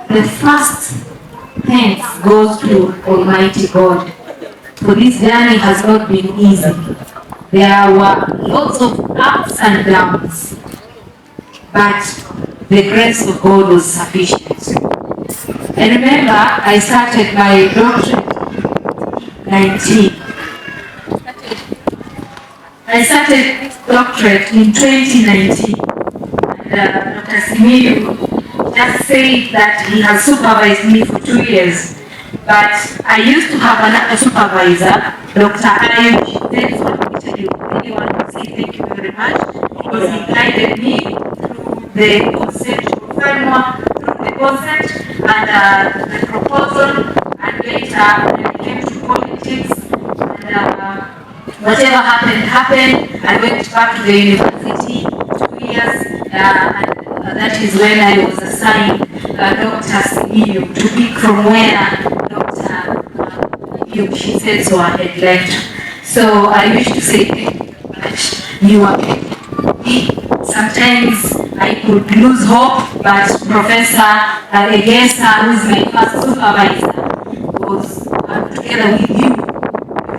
the first thanks goes to Almighty God. For this journey has not been easy. There were lots of ups and downs, but the grace of God was sufficient. I remember I started my doctorate I started this doctorate in 2019. And Dr. Simiyu just said that he has supervised me for 2 years. But I used to have another supervisor, Dr. Ayush. Which I really want to say thank you very much, because he guided me through the conceptual framework, through the concept and the proposal, and later when it came to politics, and whatever happened. I went back to the university 2 years, and that is when I was assigned Dr. Simiyu to pick from where Dr. Yubshisetso had left. So I wish to say thank you very much. You are sometimes I could lose hope, but Professor Egesa, who is my first supervisor, was together with you.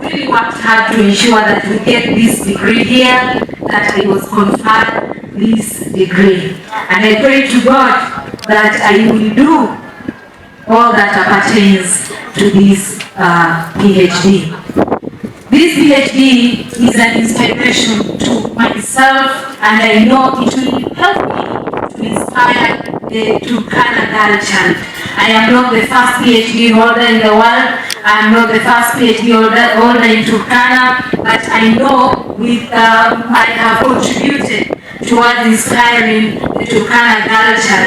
We really worked hard to ensure that we get this degree here, that I was conferred this degree. And I pray to God that I will do all that appertains to this PhD. This PhD is an inspiration to myself, and I know it will help me to inspire the Turkana culture. I am not the first PhD holder in the world. I am not the first PhD holder in Turkana, but I know I have contributed towards inspiring the Turkana culture.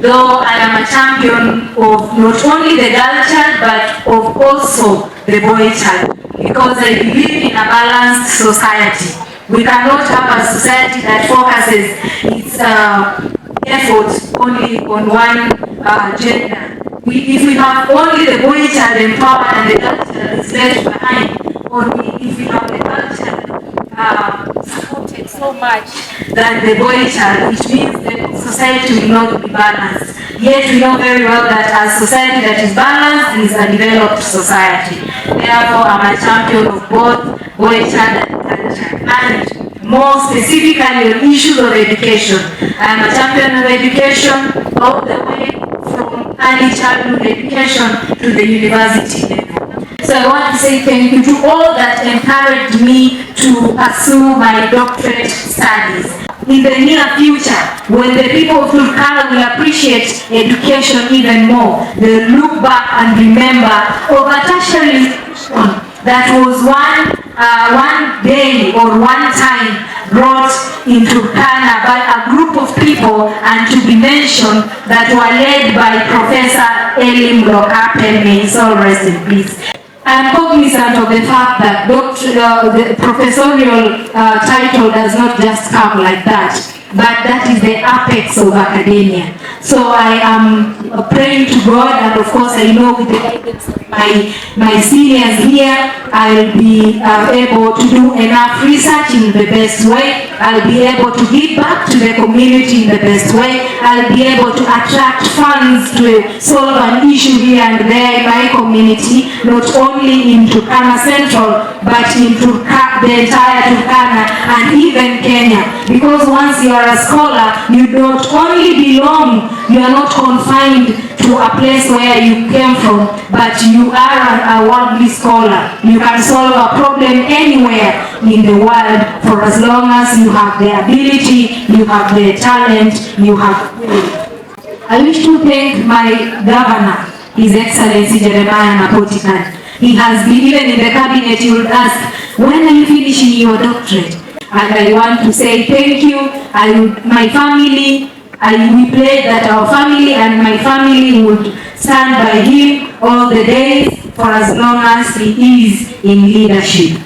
Though I am a champion of not only the girl child, but of also the boy child, because I believe in a balanced society. We cannot have a society that focuses its effort only on one gender. If we have only the boy child empowered and the girl child is left behind, or if we have the girl child supported so much than the boy child, it means the society will not be balanced. Yet we know very well that a society that is balanced is a developed society. Therefore, I'm a champion of both boy child and girl child. And more specifically on issues of education, I'm a champion of education all the way from early childhood education to the university level. So I want to say thank you to all that encouraged me to pursue my doctorate studies. In the near future, when the people of Turkana will appreciate education even more, they'll look back and remember of a tertiary institution that was one day or one time brought in Turkana by a group of people, and to be mentioned, that were led by Professor Elim Lokapen, may his soul rest in peace. I am cognizant of the fact that the professorial title does not just come like that, but that is the apex of academia. So I am praying to God, and of course I know with the guidance of my seniors here, I will be able to do enough research in the best way. I'll be able to give back to the community in the best way. I'll be able to attract funds to solve an issue here and there in my community, not only in Turkana Central, but in the entire Turkana and even Kenya. Because once you are a scholar, you don't only belong, you are not confined to a place where you came from, but you are a worldly scholar. You can solve a problem anywhere in the world for as long as you have the ability, you have the talent, you have. I wish to thank my governor, His Excellency Jeremiah Napotikan. He has been, even in the cabinet, he would ask, when are you finishing your doctorate? And I want to say thank you. My family, we pray that our family and my family would stand by him all the days for as long as he is in leadership.